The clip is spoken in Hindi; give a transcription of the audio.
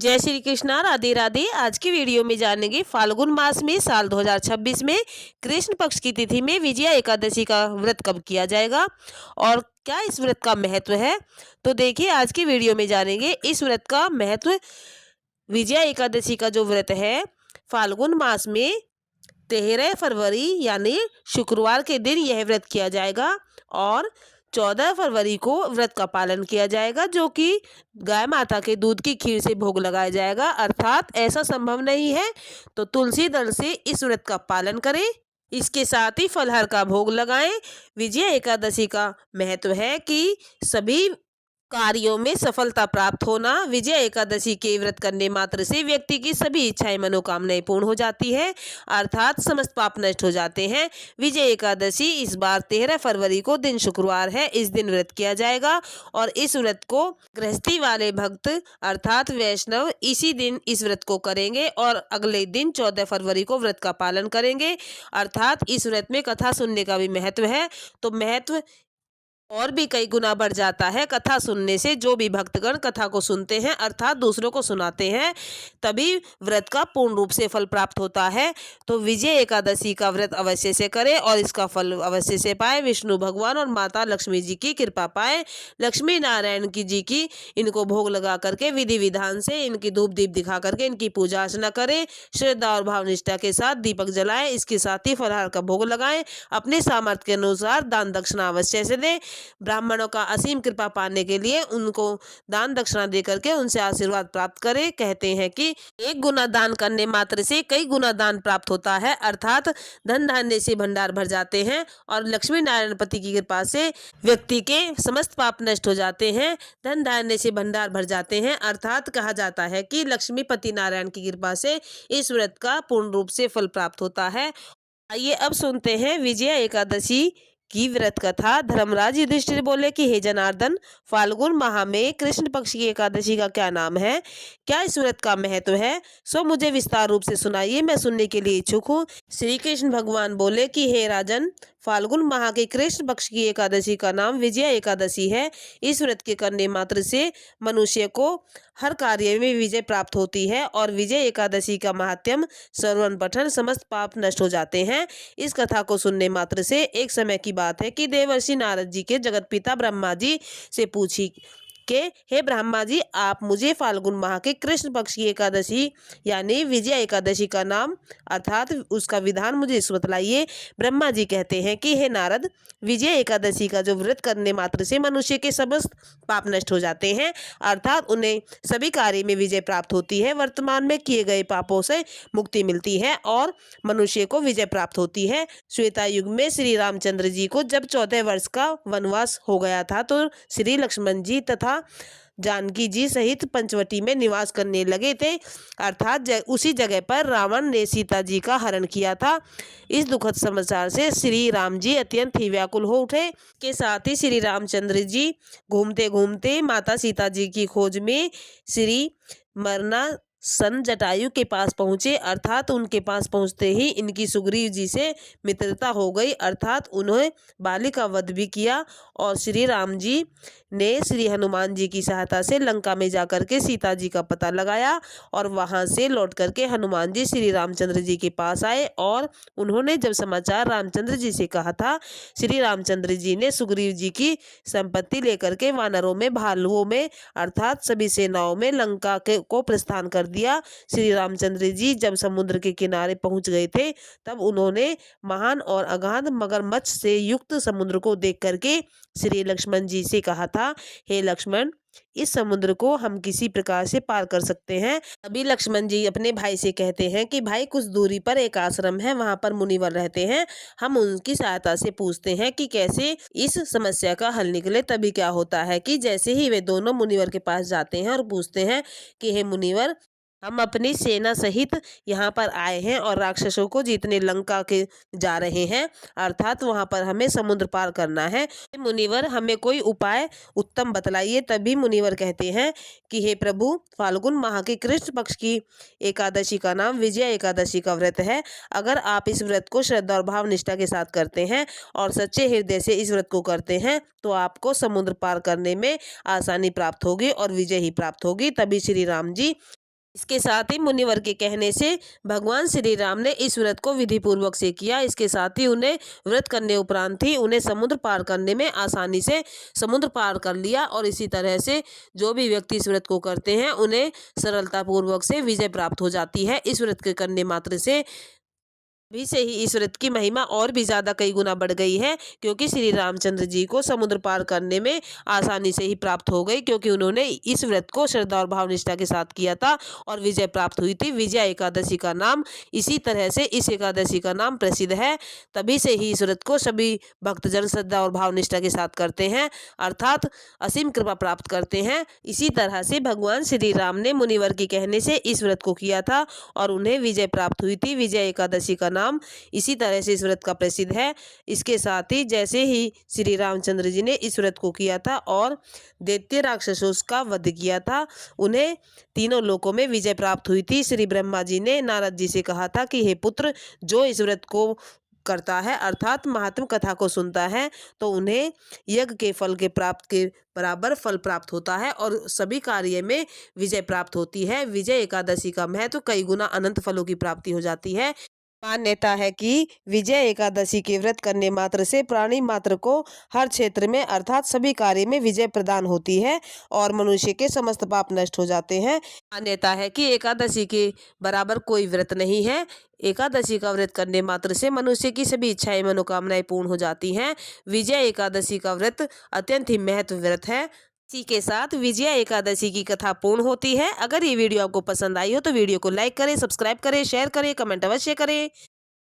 जय श्री कृष्णा, राधे राधे। आज की वीडियो में जानेंगे फाल्गुन मास में साल 2026 में कृष्ण पक्ष की तिथि में विजया एकादशी का व्रत कब किया जाएगा और क्या इस व्रत का महत्व है। तो देखिए, आज की वीडियो में जानेंगे इस व्रत का महत्व। विजया एकादशी का जो व्रत है फाल्गुन मास में 13 फरवरी यानी शुक्रवार के दिन यह व्रत किया जाएगा और 14 फरवरी को व्रत का पालन किया जाएगा, जो कि गाय माता के दूध की खीर से भोग लगाया जाएगा। अर्थात ऐसा संभव नहीं है तो तुलसी दल से इस व्रत का पालन करें। इसके साथ ही फलहार का भोग लगाएं। विजया एकादशी का महत्व है कि सभी कार्यों में सफलता प्राप्त होना। विजय एकादशी के व्रत करने मात्र से व्यक्ति की सभी इच्छाएं मनोकामनाएं पूर्ण हो जाती है, अर्थात समस्त पाप नष्ट हो जाते हैं। विजय एकादशी इस बार 13 फरवरी को दिन शुक्रवार है। इस दिन व्रत किया जाएगा और इस व्रत को गृहस्थी वाले भक्त अर्थात वैष्णव इसी दिन इस व्रत को करेंगे और अगले दिन 14 फरवरी को व्रत का पालन करेंगे। अर्थात इस व्रत में कथा सुनने का भी महत्व है, तो महत्व और भी कई गुना बढ़ जाता है। कथा सुनने से जो भी भक्तगण कथा को सुनते हैं अर्थात दूसरों को सुनाते हैं, तभी व्रत का पूर्ण रूप से फल प्राप्त होता है। तो विजय एकादशी का व्रत अवश्य से करें और इसका फल अवश्य से पाए। विष्णु भगवान और माता लक्ष्मी जी की कृपा पाए। लक्ष्मी नारायण की इनको भोग लगा करके विधि विधान से इनकी धूप दीप दिखा करके इनकी पूजा अर्चना करें। श्रद्धा और भाव निष्ठा के साथ दीपक जलाएं। इसके साथ ही फलाहार का भोग लगाएं। अपने सामर्थ्य के अनुसार दान दक्षिणा अवश्य से दें। ब्राह्मणों का असीम कृपा पाने के लिए उनको दान दक्षिणा दे करके उनसे आशीर्वाद प्राप्त करें। कहते हैं कि एक गुना दान करने मात्र से कई गुना दान प्राप्त होता है, अर्थात धन धान्य से भंडार भर जाते हैं और लक्ष्मी नारायण पति की कृपा से व्यक्ति के समस्त पाप नष्ट हो जाते हैं, धन धान्य से भंडार भर जाते हैं। अर्थात कहा जाता है कि लक्ष्मी पति नारायण की कृपा से इस व्रत का पूर्ण रूप से फल प्राप्त होता है। आइए अब सुनते हैं विजया एकादशी की व्रत कथा। धर्मराज युधिष्ठिर बोले कि हे जनार्दन, फाल्गुन माह में कृष्ण पक्ष की एकादशी का क्या नाम है, क्या इस व्रत का महत्व है, सो मुझे विस्तार रूप से सुनाइए, मैं सुनने के लिए इच्छुक हूँ। श्री कृष्ण भगवान बोले कि हे राजन, फाल्गुन माह के कृष्ण पक्ष की एकादशी का नाम विजया एकादशी है। इस व्रत के करने मात्र से मनुष्य को हर कार्य में विजय प्राप्त होती है और विजय एकादशी का महात्म्य श्रवण पठन समस्त पाप नष्ट हो जाते हैं। इस कथा को सुनने मात्र से एक समय की बात है कि देवर्षि नारद जी के जगत पिता ब्रह्मा जी से पूछी के हे ब्रह्मा जी, आप मुझे फाल्गुन माह के कृष्ण पक्ष की एकादशी यानी विजया एकादशी का नाम अर्थात उसका विधान मुझे बतलाइए। ब्रह्मा जी कहते हैं कि हे नारद, विजय एकादशी का जो व्रत करने मात्र से मनुष्य के समस्त पाप नष्ट हो जाते हैं, अर्थात उन्हें सभी कार्य में विजय प्राप्त होती है। वर्तमान में किए गए पापों से मुक्ति मिलती है और मनुष्य को विजय प्राप्त होती है। श्वेता युग में श्री रामचंद्र जी को जब 14 वर्ष का वनवास हो गया था तो श्री लक्ष्मण जी तथा जानकी जी सहित पंचवटी में निवास करने लगे थे, अर्थात उसी जगह पर रावण ने सीता जी का हरण किया था। इस दुखद समाचार से श्री राम जी अत्यंत ही व्याकुल हो उठे। के साथ ही श्री रामचंद्र जी घूमते घूमते माता सीता जी की खोज में श्री मरना सन जटायु के पास पहुंचे, अर्थात उनके पास पहुंचते ही इनकी सुग्रीव जी से मित्रता हो गई, अर्थात उन्हें बाली का वध भी किया और श्री राम जी ने श्री हनुमान जी की सहायता से लंका में जाकर के सीता जी का पता लगाया और वहां से लौट करके हनुमान जी श्री रामचंद्र जी के पास आए और उन्होंने जब समाचार रामचंद्र जी से कहा था, श्री रामचंद्र जी ने सुग्रीव जी की संपत्ति लेकर के वानरों में भालुओं में अर्थात सभी सेनाओं में लंका के को प्रस्थान कर दिया। श्री रामचंद्र जी जब समुद्र के किनारे पहुंच गए थे तब उन्होंने महान और अगाध मगरमच्छ से युक्त समुद्र को देख करके श्री लक्ष्मण जी से कहा था, हे लक्ष्मण, इस समुद्र को हम किसी प्रकार से पार कर सकते हैं। अभी लक्ष्मण जी अपने भाई से कहते हैं कि भाई, कुछ दूरी पर एक आश्रम है, वहां पर मुनिवर रहते हैं, हम उनकी सहायता से पूछते हैं कि कैसे इस समस्या का हल निकले। तभी क्या होता है कि जैसे ही वे दोनों मुनिवर के पास जाते हैं और पूछते हैं कि हे मुनिवर, हम अपनी सेना सहित यहाँ पर आए हैं और राक्षसों को जीतने लंका के जा रहे हैं, अर्थात वहाँ पर हमें समुद्र पार करना है, मुनिवर हमें कोई उपाय उत्तम बतलाइए। तभी मुनिवर कहते हैं कि हे प्रभु, फाल्गुन माह के कृष्ण पक्ष की एकादशी का नाम विजया एकादशी का व्रत है। अगर आप इस व्रत को श्रद्धा और भाव निष्ठा के साथ करते हैं और सच्चे हृदय से इस व्रत को करते हैं तो आपको समुद्र पार करने में आसानी प्राप्त होगी और विजय ही प्राप्त होगी। तभी श्री राम जी इसके साथ ही मुनिवर के कहने से भगवान श्री राम ने इस व्रत को विधि पूर्वक से किया। इसके साथ ही उन्हें व्रत करने उपरांत ही उन्हें समुद्र पार करने में आसानी से समुद्र पार कर लिया। और इसी तरह से जो भी व्यक्ति इस व्रत को करते हैं उन्हें सरलता पूर्वक से विजय प्राप्त हो जाती है। इस व्रत के करने मात्र से अभी से ही इस व्रत की महिमा और भी ज़्यादा कई गुना बढ़ गई है, क्योंकि श्री रामचंद्र जी को समुद्र पार करने में आसानी से ही प्राप्त हो गई, क्योंकि उन्होंने इस व्रत को श्रद्धा और भाव निष्ठा के साथ किया था और विजय प्राप्त हुई थी। विजया एकादशी का नाम इसी तरह से इस एकादशी का नाम प्रसिद्ध है। तभी से ही इस व्रत को सभी भक्तजन श्रद्धा और भाव निष्ठा के साथ करते हैं, अर्थात असीम कृपा प्राप्त करते हैं। इसी तरह से भगवान श्री राम ने मुनिवर के कहने से इस व्रत को किया था और उन्हें विजय प्राप्त हुई थी। विजय एकादशी का नाम इसी तरह से इस व्रत का प्रसिद्ध है। इसके साथ ही जैसे ही श्री रामचंद्र जी ने इस व्रत को किया था और दैत्य राक्षसों का वध किया था, उन्हें तीनों लोकों में विजय प्राप्त हुई थी। श्री ब्रह्मा जी ने नारद जी से कहा था कि हे पुत्र, जो इस व्रत को करता है अर्थात महात्म कथा को सुनता है तो उन्हें यज्ञ के फल के प्राप्त के बराबर फल प्राप्त होता है और सभी कार्य में विजय प्राप्त होती है। विजय एकादशी का महत्व कई गुना अनंत फलों की प्राप्ति हो जाती है। मान्यता है कि विजय एकादशी के व्रत करने मात्र से प्राणी मात्र को हर क्षेत्र में अर्थात सभी कार्य में विजय प्रदान होती है और मनुष्य के समस्त पाप नष्ट हो जाते हैं। मान्यता है कि एकादशी के बराबर कोई व्रत नहीं है। एकादशी का व्रत करने मात्र से मनुष्य की सभी इच्छाएं मनोकामनाएं पूर्ण हो जाती हैं। विजय एकादशी का व्रत अत्यंत ही महत्व व्रत है। इसी के साथ विजया एकादशी की कथा पूर्ण होती है। अगर ये वीडियो आपको पसंद आई हो तो वीडियो को लाइक करें, सब्सक्राइब करें, शेयर करें, कमेंट अवश्य करें।